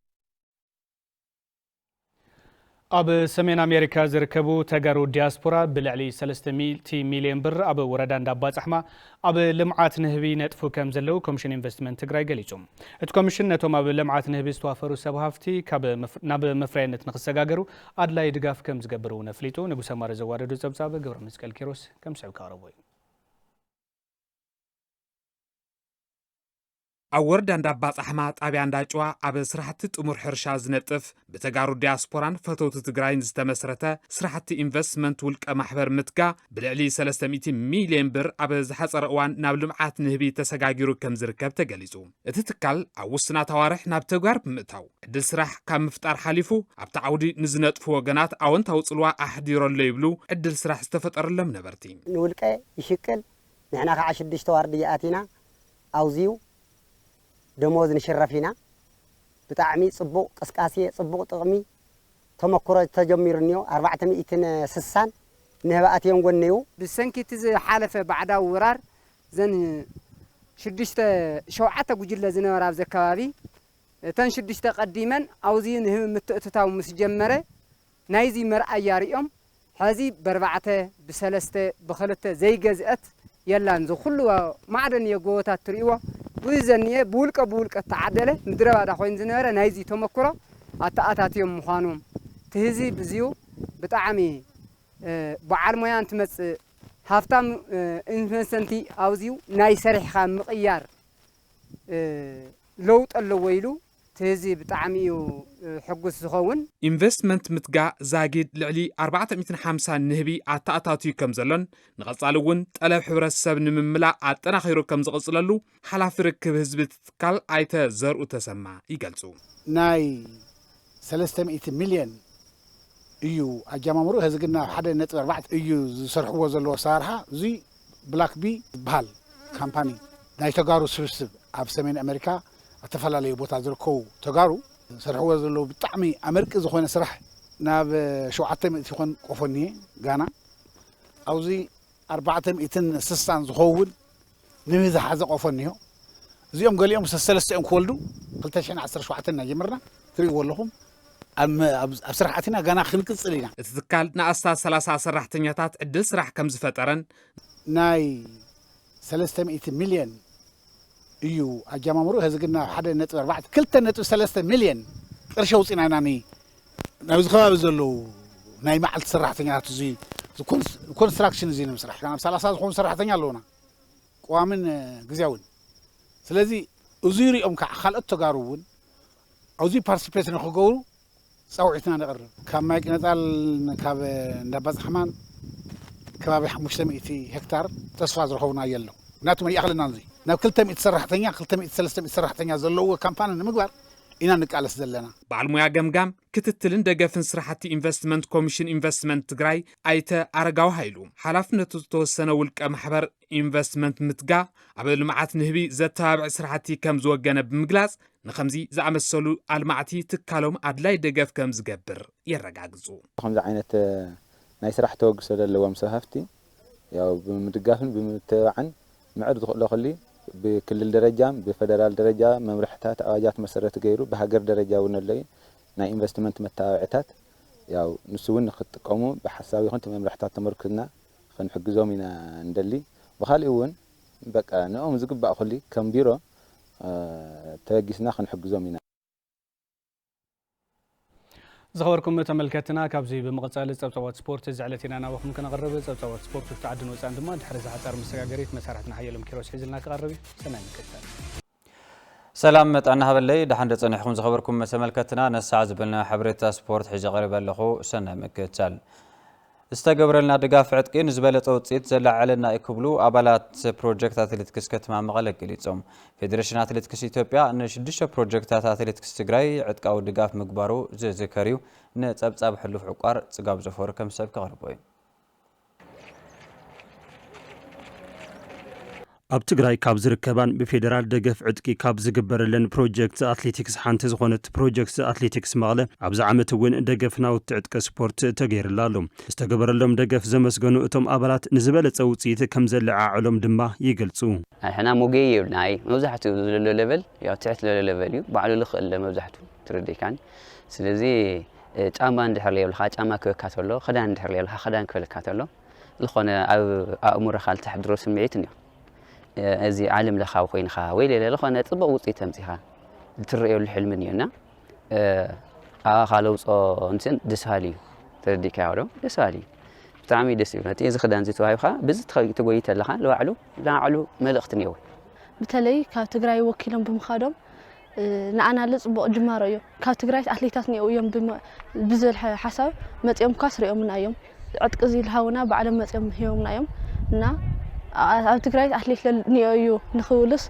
أب سمين أمريكا زركبو تجارو دياسبورا بالعلي 300 مليون بر أب وردان دابات أحما أب لمعات نهبي نتفو كم زلو كوميشن انفستمنت تجراي قليتهم اتكوميشن نتوم أب لمعات نهبي استوافرو سبهافتي كاب ناب مفرين نتنخسجاجرو أدلا يدقاف كم زجبرو نفليتو نبو سمار زواردو زبزابة قبر مسكال كيروس كم سعو كاروبوي أورد عند أباس أحمد أبي عند أجوا أبي سرحت أمور حرشاز نتف بتجارو دياسبوران فتوت تجراين استمسرته سرحت إنفستمنت والك محبر متكا بالعلي 300 مليون بر أبي زحصر أوان نابلمعات نهبي تسجاجرو كم زركب تجلسو تتكل أو سنة توارح نبتجار بمتاو دل سرح كم مفتار حليفو أبتعودي نزنت فوق جنات أو أنت وصلوا أحد يرون ليبلو دل سرح استفتر لهم نبرتين نقولك يشكل نحنا كعشر دش توارد يأتينا أو زيو دموز نشرفينا بتاعمي صبو قسقاسي صبو طقمي تمكرة تجميرنيو 460 نهبات يوم قنيو بالسنكي تز حالفة بعدا ورار زن شدشت شوعة قجلة زنورا بزكوابي تن شدشت قديما أوزين هم متأتتاو مسجمرة نايزي مرأة ياريهم هذه بربعته بسلسته بخلته زي جزئت يلا نزو كله معدن يجوتا تريوه ويزنيه بولك تعدله مدرب هذا خوين زنورة نايزي تمكرة أتاتيهم مخانوم تهزي بزيو بتعمي بعد ما ينتمس هفتم إنفنسنتي أوزيو ناي سرح خام مقيار لوت اللويلو تهزي بتعميو حقوس زخون ኢንቨስትመንት ምትጋዕ ዛጊድ ልዕሊ 450 ንህቢ ኣተኣታትዩ ከም ዘሎን ንቐጻሊ እውን ጠለብ ሕብረተሰብ ንምምላእ ኣጠናኺሩ ከም ዝቕጽለሉ ሓላፊ ርክብ ህዝቢ ትካል ኣይተ ዘርኡ ተሰማ ይገልጹ ናይ 300 ሚልዮን እዩ ኣጀማምሩ ህዝግና 1.4 እዩ ዝሰርሕዎ ዘለዎ ኣሰራርሓ እዚ ብላክ ቢ ዝበሃል ካምፓኒ ናይ ተጋሩ ስብስብ ኣብ ሰሜን ኣሜሪካ أتفلالي بوتا زركو تجارو سرحوا زلوا بتعمي أمريكا زخون سرح ناب شو عتم يكون قفني غانا أو زي 400 سستان زخون نميز حزق قفنيو زي يوم قال يوم سلسلة يوم كولدو قلت عشان 10 شو عتنا جمرنا تري واللهم أبسرحتنا غانا خلق صلينا تذكر نأسا 3 سرحتنياتات عدل سرح كم زفترن ناي 300 مليون እዩ ኣጀማምሩ ህዝግና 1.4 2.3 ሚልዮን ቅርሺ ውፅና ናኒ ናብ ዝኸባቢ ዘለው ናይ መዓልቲ ሰራሕተኛታት እዚ ኮንስትራክሽን እዚ ንምስራሕ ናብ 30 ዝኾኑ ሰራሕተኛ ኣለውና ቋምን ግዝያውን ስለዚ እዚ ሪኦም ከዓ ካልኦት ተጋሩ እውን ኣብዚ ፓርቲሲፔት ንኽገብሩ ፀውዒትና ነቕርብ ካብ ማይ ቅነጣል ካብ እንዳባፅሕማን ከባቢ 500 ሄክታር ተስፋ ዝረኸቡና የለው ናቱ መያኽልና እዚ ናብ 200 ሰራሕተኛ 200 ሰራሕተኛ ዘለዎ ካምፓኒ ንምግባር ኢና ንቃለስ ዘለና በዓል ሙያ ገምጋም ክትትልን ደገፍን ስራሕቲ ኢንቨስትመንት ኮሚሽን ኢንቨስትመንት ትግራይ ኣይተ ኣረጋው ሃይሉ ሓላፍነቱ ዝተወሰነ ውልቀ ማሕበር ኢንቨስትመንት ምትጋ ኣብ ልምዓት ንህቢ ዘተባብዕ ስራሕቲ ከም ዝወገነ ብምግላጽ ንኸምዚ ዝኣመሰሉ ኣልማዕቲ ትካሎም ኣድላይ ደገፍ ከም ዝገብር የረጋግጹ ከምዚ ዓይነት ናይ ስራሕ ተወግሶ ዘለዎም ሰሃፍቲ ያው ብምድጋፍን ብምትባዕን معد دخل خلي بكل الدرجة بفدرال درجة ممرحتات أواجات مسارات غيره بهاجر درجة ونلي نا إنفستمنت متابعتات ياو نسوين نخط قومو بحسابي خنت ممرحتات تمركزنا خنحجزهم من ندلي وخالي ون بقى نقوم زق بقى خلي كم بيرو تجسنا خنحجزهم من زخبركم تملكتنا كابزي بمقصال صبصوات سبورت زعلتنا انا وخم كنقرب صبصوات سبورت تعدن وصان دما دحرز حصار مسغاغريت مسارحتنا حيلم كيروس حيزلنا كقربي سنان كتل سلام متعنا هبلي دحند صنحكم زخبركم تملكتنا نساع زبلنا حبريت سبورت حيج قرب لخو سنه مكتل استقبرلنا دغاف عتقين زبلت وصيت زلعلنا يكبلو ابالات بروجكت اتلتكس كتما مغلقليصوم فيدريشن اتلتكس ኢትዮጵያ ንሽድሽ ፕሮጀክታት አትሌቲክስ ትግራይ ዕጥቃው ድጋፍ ምግባሩ ዝዝከሪው ንጸብጻብ ሕሉፍ ዕቋር ጽጋብ ዘፈር ከም ሰብ ከቀርቦይ ኣብ ትግራይ ካብ ዝርከባን ብፌደራል ደገፍ ዕጥቂ ካብ ዝግበረለን ፕሮጀክት አትሌቲክስ ሓንቲ ዝኾነት ፕሮጀክት አትሌቲክስ መቐለ ኣብዚ ዓመት እውን ደገፍ ናውቲ ዕጥቂ ስፖርት ተገይርላሉ ዝተገበረሎም ደገፍ ዘመስገኑ እቶም ኣባላት ንዝበለጸ ውጽኢት ከም ዘለዓዕሎም ድማ ይገልጹ احنا موجي ناي مبزحته ليفل يا تحت ليفل بعلو لخل مبزحته تردي كان سلازي ጫማ እንድሕር ለይብልኻ ጫማ ክብካተሎ ክዳን እንድሕር ለይብልኻ ክዳን ክብልካተሎ ዝኾነ ኣብ ኣእሙሮኻ ልተሕድሮ ስምዒት እንዮ እዚ ዓለም ለኻዊ ኮይንኻ ወይ ሌላ ዝኾነ ፅቡቕ ውፅኢት ተምፂኻ ትርእየሉ ሕልሚ እኒዮና ኣኻ ለውፆ እንትን ደስ በሃሊ እዩ ተረዲእካዮ ዶ ደስ በሃሊ እዩ ብጣዕሚ ደስ ይብል ነቲ እዚ ክዳን እዚ ተዋሂብካ ብዚ ትጎይት ኣለኻ ንባዕሉ መልእኽቲ እኒአዎ በተለይ ካብ ትግራይ ወኪሎም ብምኻዶም ንኣና ለፅቡቕ ጅማሮ እዩ ካብ ትግራይ ኣትሌታት እኒአው እዮም ብዝብል ሓሳብ መፅኦም ኳስ ሪኦምና እዮም ዕጥቂ እዚ ዝሃቡና ባዕሎም መፅኦም ሂቦምና እዮም እና ኣብ ትግራይ ኣትሌት እኒአው እዩ ንኽብልስ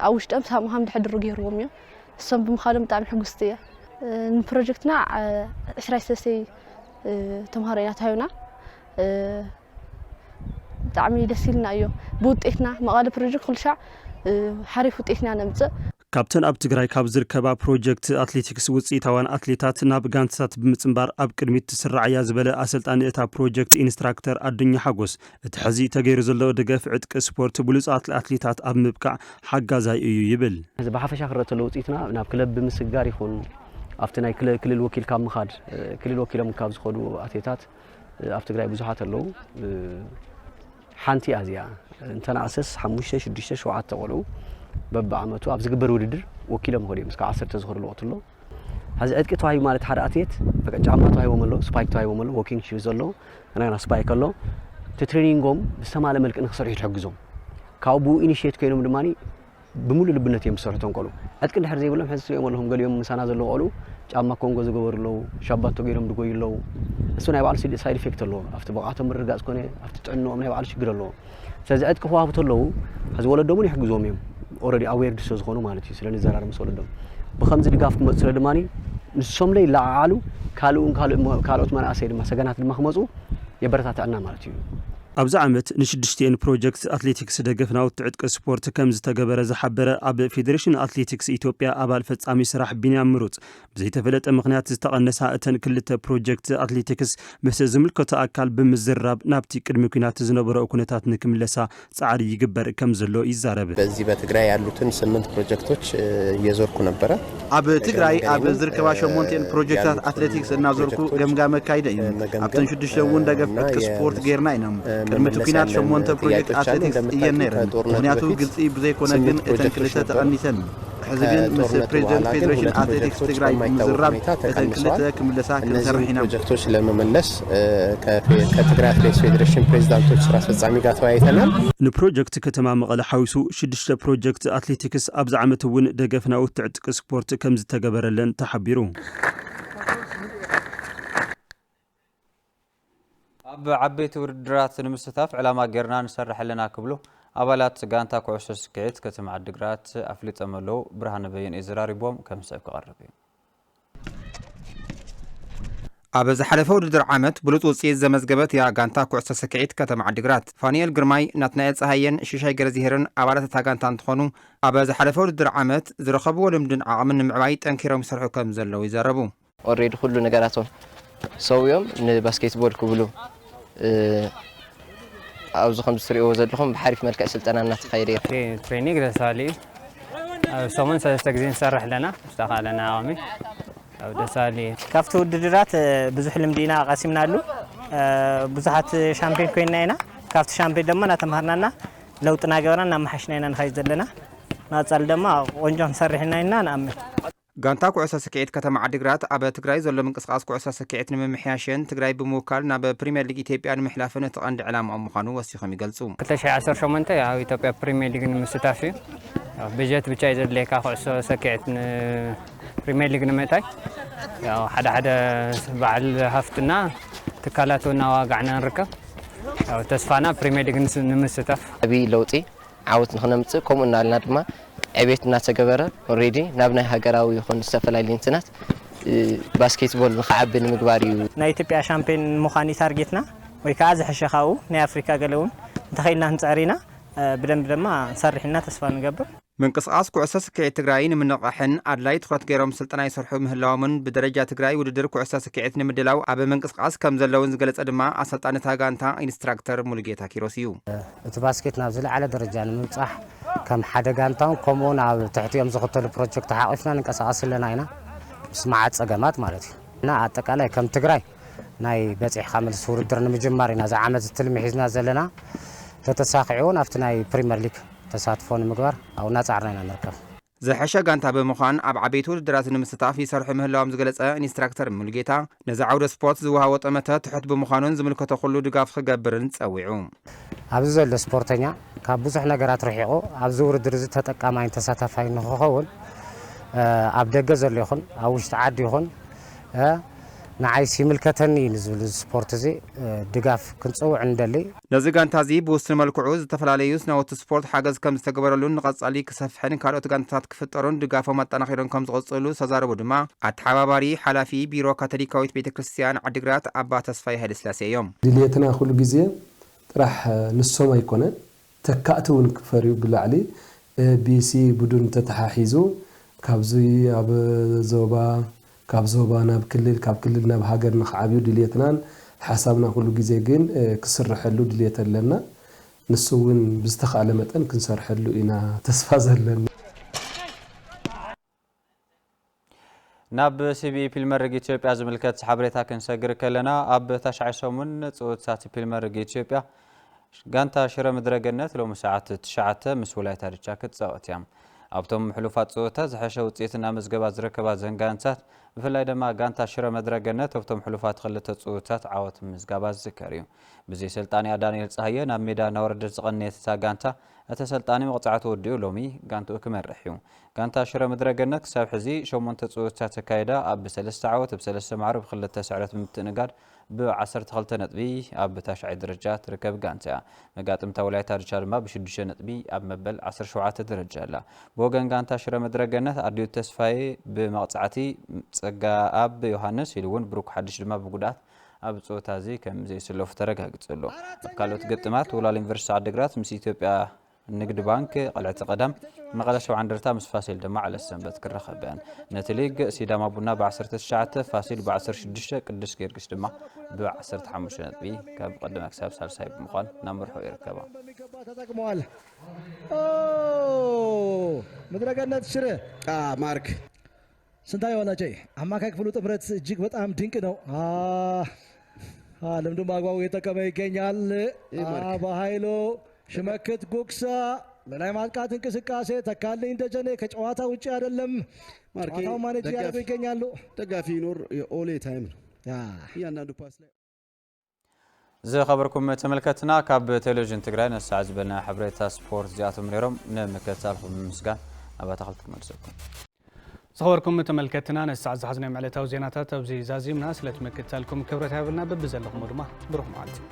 ኣብ ውሽጦም ሳምሃም ድሕድሩ ገይርዎም እዮም እሶም ብምኻዶም ብጣዕሚ ሕጉስቲ እየ ንፕሮጀክትና 23 ተምሃሮ ኢና ተሃዩና ብጣዕሚ ደስ ኢልና እዩ ብውጤትና መቐለ ፕሮጀክት ኩልሻዕ ሓሪፍ ውጤትና ነምፅእ ካብተን ኣብ ትግራይ ካብ ዝርከባ ፕሮጀክት ኣትሌቲክስ ውፅኢታውያን ኣትሌታት ናብ ጋንታታት ብምጽምባር ኣብ ቅድሚት ትስራዕ እያ ዝበለ ኣሰልጣኒ እታ ፕሮጀክት ኢንስትራክተር ኣዱኛ ሓጎስ እቲ ሕዚ ተገይሩ ዘሎ ደገፍ ዕጥቂ ስፖርት ብሉጻት ኣትሌታት ኣብ ምብቃዕ ሓጋዛይ እዩ ይብል። እዚ ብሓፈሻ ክረአ ዘሎ ውፅኢትና ናብ ክለብ ብምስጋር ይኹን ኣብቲ ናይ ክልል ወኪል ካብ ምኻድ ክልል ወኪሎም ካብ ዝኸዱ ኣትሌታት ኣብ ትግራይ ብዙሓት ኣለዉ። ሓንቲ ኣዝያ እንተናእሰስ 5 6 7 ቆልዑ በብዓመቱ ኣብ ዝግበር ውድድር ወኪሎም ሆድዮም እስከ 10 ዝኸዱ ወቅትሎ ሕዚ ዕጥቂ ተዋሂቡ ማለት ሓደ ኣትሌት በቃ ጫማ ተዋሂቦም ኣሎ ስፓይክ ተዋሂቦም ኣሎ ዎኪንግ ሹዝ ኣሎ እና ስፓይክ ኣሎ ትሬኒንጎም ብሰማለ መልክ ንክሰርሑ ይሕግዞም ካብኡ ኢኒሺየት ኮይኖም ድማኒ ብሙሉ ልብነት እዮም ዝሰርሑቶም ቆልዑ ዕጥቂ ድሕር ዘይብሎም ሕዚ ስሪኦም ኣለዎም ገሊኦም ምሳና ዘሎ ቆልዑ ጫማ ኮንጎ ዝገበሩ ኣለዉ ሻባቶ ገይሮም ድጎዩ ኣለዉ እሱ ናይ ባዕሉ ሳይድ ኢፌክት ኣለዎ ኣብቲ ብቕዓቶም ምርጋፅ ኮነ ኣብቲ ጥዕንኦም ናይ ባዕሉ ሽግር ኣለዎ ስለዚ ዕጥቂ ክዋህቡ ተለዉ ሕዚ ወለዶምን ይሕግዞም እዮም ኦልሬዲ ኣዌር ድሶ ዝኾኑ ማለት እዩ ስለዚ ዘራርም ወለዶም ብከምዚ ድጋፍ ክመፁ ስለ ድማኒ ንሶም ላይ ይለዓሉ ካልኦት መናእሰይ ድማ ሰገናት ድማ ክመፁ የበረታትዐና ማለት እዩ። ኣብዚ ዓመት ን6 ፕሮጀክት ኣትሌቲክስ ደገፍ ናውቲ ዕጥቂ ስፖርት ከም ዝተገበረ ዝሓበረ ኣብ ፌዴሬሽን ኣትሌቲክስ ኢትዮጵያ ኣባል ፈጻሚ ስራሕ ቢንያም ምሩፅ ብዘይተፈለጠ ምክንያት ዝተቐነሳ እተን 2 ፕሮጀክት ኣትሌቲክስ ምስ ዝምልከቶ ኣካል ብምዝራብ ናብቲ ቅድሚ ኩናት ዝነበረ ኩነታት ንክምለሳ ጻዕሪ ይግበር ከም ዘሎ ይዛረብ። በዚህ በትግራይ ያሉትን 8 ፕሮጀክቶች እየዞርኩ ነበረ። ኣብ ትግራይ ኣብ ዝርከባ 8 ፕሮጀክታት ኣትሌቲክስ እናዞርኩ ገምጋመ ካይደ እዩ። ኣብተን 6 እውን ደገፍ ዕጥቂ ስፖርት ጌርና ኢና ቅድሚ ኩናት 8 ፕሮጀክት ኣትሌቲክስ እየን ነይረን ምክንያቱ ግልፂ ብዘይኮነ ግን እተን 2 ተቐኒሰን ሕዚ ግን ምስ ፕሬዚደንት ፌዴሬሽን ኣትሌቲክስ ትግራይ ብምዝራብ እተን 2 ክምለሳ ክንሰርሕ ኢና። ፕሮጀክቶች ለመመለስ ከትግራይ አትሌቲክስ ፌዴሬሽን ፕሬዚዳንቶች ስራ አስፈጻሚ ጋር ተወያይተናል። ንፕሮጀክት ከተማ መቐለ ሓዊሱ 6 ፕሮጀክት ኣትሌቲክስ ኣብዚ ዓመት እውን ደገፍ ናውቲ ዕጥቂ ስፖርት ከም ዝተገበረለን ተሓቢሩ ኣብ ዓበይቲ ውድድራት ንምስታፍ ዕላማ ጌርና ንሰርሕ ኣለና ክብሉ ኣባላት ጋንታ ኩዕሶ ስክዔት ከተማ ዓዲግራት ኣፍሊጦም ኣለዉ። ብርሃነ በየነ ዝራሪቦም ከም ሰብ ክቐርብ እዩ። ኣብ ዝሓለፈ ውድድር ዓመት ብሉፅ ውፅኢት ዘመዝገበት እያ ጋንታ ኩዕሶ ስክዔት ከተማ ዓዲግራት። ፋኒኤል ግርማይ ናትናኤል ፀሃየን ሽሻይ ገረዚሄርን ኣባላት እታ ጋንታ እንትኾኑ ኣብ ዝሓለፈ ውድድር ዓመት ዝረኸብዎ ልምድን ዓቕምን ንምዕባይ ጠንኪሮም ይሰርሑ ከም ዘለዉ ይዛረቡ። ኦልሬዲ ኩሉ ነገራቶም ሰውዮም ንባስኬትቦል ክብሉ ኣብዚ ከም ዝትሪእዎ ዘለኹም ብሓሪፍ መልክዕ ስልጠና እናተኻየደ ትሬኒንግ ደሳሊ ኣብ ሰሙን 3 ግዜ ንሰርሕ ኣለና ዝተኻለና ዓቕሚ ኣብ ደሳሊ ካብቲ ውድድራት ብዙሕ ልምዲ ኢና ቀሲምና ኣሉ ብዙሓት ሻምፒዮን ኮይና ኢና ካብቲ ሻምፒዮን ድማ እናተምሃርናና ለውጥና ገበርና እናመሓሽና ኢና ንኸይድ ዘለና ናፃል ድማ ቆንጆ ንሰርሕና ኢና ንኣምን ጋንታ ኩዕሶ ስክዔት ከተማ ዓዲግራት ኣብ ትግራይ ዘሎ ምንቅስቃስ ኩዕሶ ስክዔት ንምምሕያሽን ትግራይ ብምውካል ናብ ፕሪምየር ሊግ ኢትዮጵያ ንምሕላፍን እቲ ቀንዲ ዕላምኦም ምዃኑ ወሲኾም ይገልጹ። 2018 ኣብ ኢትዮጵያ ፕሪምየር ሊግ ንምስታፍ እዩ በጀት ብቻ እዩ ዘድልየካ ኩዕሶ ስክዔት ፕሪምየር ሊግ ንምእታይ ያው ሓደ በዓል ሃፍትና ትካላት እናዋጋዕና ንርከብ ያው ተስፋና ፕሪምየር ሊግ ንምስታፍ ዓብይ ለውጢ ዓወት ንኽነምፅእ ከምኡ እናልና ድማ ዕቤት እናተገበረ ኦልሬዲ ናብ ናይ ሃገራዊ ይኹን ዝተፈላለዩ እንትናት ባስኬትቦል ንኽዓቢ ንምግባር እዩ። ናይ ኢትዮጵያ ሻምፒዮን ምዃን ታርጌትና ወይ ከዓ ዝሕሸኻኡ ናይ ኣፍሪካ ገለ እውን እንተኸይልና ክንፅዕሪና ብደንብ ድማ ንሰርሕና ተስፋ ንገብር። ምንቅስቃስ ኩዕሶ ስክዔት ትግራይ ንምንቕሓን ኣድላይ ትኹረት ገይሮም ስልጠና ይሰርሑ ምህላዎምን ብደረጃ ትግራይ ውድድር ኩዕሶ ስክዔት ንምድላው ኣብ ምንቅስቃስ ከም ዘለውን ዝገለጸ ድማ ኣሰልጣኒ እታ ጋንታ ኢንስትራክተር ሙሉጌታ ኪሮስ እዩ። እቲ ባስኬት ናብ ዝለዓለ ደረጃ ንምብፃሕ ከም ሓደ ጋንታውን ከምኡውን ኣብ ትሕቲኦም ዝኽተሉ ፕሮጀክት ሓቒፍና ንንቀሳቐስ ኣለና ኢና ምስ መዓት ፀገማት ማለት እዩ እና ኣጠቃላይ ከም ትግራይ ናይ በፂሕካ መልሲ ውድድር ንምጅማር ኢና ዛ ዓመት ትልሚ ሒዝና ዘለና ተተሳኺዑን ኣብቲ ናይ ፕሪምየር ሊግ ተሳትፎ ንምግባር ኣብኡ እናፃዕርና ኢና ንርከብ። ዝሐሸ ጋንታ ብምዃን ኣብ ዓበይቲ ውድድራት ንምስታፍ ይሰርሑ ምህላዎም ዝገለጸ ኢንስትራክተር ሙሉጌታ ነዚ ዓውደ ስፖርት ዝወሃቦ ጠመተ ትሑት ብምዃኑን ዝምልከቶ ኩሉ ድጋፍ ክገብርን ፀዊዑ። ኣብዚ ዘሎ ስፖርተኛ ካብ ብዙሕ ነገራት ርሒቑ ኣብዚ ውድድር እዚ ተጠቃማይን ተሳታፋይ ንክኸውን ኣብ ደገ ዘሎ ይኹን ኣብ ውሽጢ ዓዲ ይኹን ንዓይሲ ይምልከተኒ ንዝብል ስፖርት እዚ ድጋፍ ክንፅውዕ እንደሊ ነዚ ጋንታ እዚ ብውስን መልክዑ ዝተፈላለዩ ናውቲ ስፖርት ሓገዝ ከም ዝተገበረሉን ንቐጻሊ ክሰፍሕን ካልኦት ጋንታታት ክፍጠሩን ድጋፎም ኣጠናኺሮም ከም ዝቕፅሉ ዝተዛረቡ ድማ ኣተሓባባሪ ሓላፊ ቢሮ ካቶሊካዊት ቤተ ክርስቲያን ዓዲግራት ኣባ ተስፋይ ሃይለስላሴ እዮም። ድሌትና ኩሉ ግዜ ጥራሕ ንሶም ኣይኮነን ተካእቲ እውን ክፈርዩ ብላዕሊ ቢሲ ቡድን ተተሓሒዙ ካብዚ ኣብ ዞባ ካብ ዞባ ናብ ክልል ካብ ክልል ናብ ሃገር ንኽዓብዩ ድልየትናን ሓሳብና ኩሉ ግዜ ግን ክስርሐሉ ድልየት ኣለና ንሱ እውን ብዝተኻለ መጠን ክንሰርሐሉ ኢና ተስፋ ዘለና ናብ ሲቢኢ ፕሪምየር ሊግ ኢትዮጵያ ዝምልከት ሓበሬታ ክንሰግር ከለና ኣብ ታሽዓይ ሰሙን ፀወታታት ፕሪምየር ሊግ ኢትዮጵያ ጋንታ ሽረ ምድረ ገነት ሎሚ ሰዓት 9 ምስ ወላይታ ድቻ ክትፃወት እያ ኣብቶም ሕሉፋት ፀወታ ዝሓሸ ውፅኢትና መዝገባ ዝረከባ ዘንጋንታት ብፍላይ ድማ ጋንታ ሽረ ምድረ ገነት ኣብቶም ሕሉፋት ክልተ ፀወታታት ዓወት ምዝገባ ዝዝከር እዩ ብዘይ ሰልጣኒ ዳንኤል ፀሃየ ናብ ሜዳ ናወረደት ዝቐነየት እታ ጋንታ እቲ ሰልጣኒ መቕፃዕቱ ወዲኡ ሎሚ ጋንትኡ ክመርሕ እዩ ጋንታ ሽረ ምድረ ገነት ክሳብ ሕዚ 8 ፀወታታት ተካይዳ ኣብ 3 ዓወት ብ3 ማዕረ ብ2 ስዕረት ብምትንጋድ ብ12 ነጥቢ ኣብ ታሽዓይ ደረጃ ትርከብ ጋንታ እያ መጋጥምታ ወላይታ ድቻ ድማ ብ6 ነጥቢ ኣብ መበል 17 ደረጃ ኣላ ብወገን ጋንታ ሽረ ምድረ ገነት ኣድዩ ተስፋዬ ብመቕፃዕቲ ፀጋ ኣብ ዮሃንስ ኢሉ እውን ብሩክ ሓድሽ ድማ ብጉዳት ኣብ ፀወታ እዚ ከም ዘይስለፉ ተረጋግፀሉ ኣብ ካልኦት ገጥማት ወላል ዩኒቨርሲቲ ዓዲግራት ምስ ኢትዮጵያ ንግድ ባንክ قلعت قدم مقالة 7 درتا مس فاسيل دما على السنبت كرخبان نتليق سيداما بونا ب19 فاسيل ب16 قدس كيركس دما ب15 نطبي كاب قدم حساب سالساي بمقان نمرحو يركبا ተጠቅመዋል ምድረገነት ሽረ ማርክ ስንታየ ወላጄ አማካይ ክፍሉ ጥምረት እጅግ በጣም ድንቅ ነው ልምዱ ማግባቡ የተጠቀመ ይገኛል በኃይሎ ሽመክት ጉክሳ በላይ ማጥቃት እንቅስቃሴ ተካልኝ ደጀኔ ከጨዋታ ውጪ አይደለም ጨዋታው ማኔጅ ያደርጉ ይገኛሉ ደጋፊ ይኖር የኦሌ ታይም ነው ያንዳንዱ ፓስ ላይ زخبركم تملكتنا كاب تلفزيون تግራይ ነሳዕ ዝበልና ሕብሬታ ስፖርት ዚኣቶም ነይሮም ንምከታተልኩም ምስጋን ኣብ ተኸልትኩም መልሰኩም زخبركم تملكتنا نساع زحزنا معلتاو زيناتات أبزي زازيمنا سلت مكتالكم كبرتها بالنا ببزلكم ودما بروح معلتي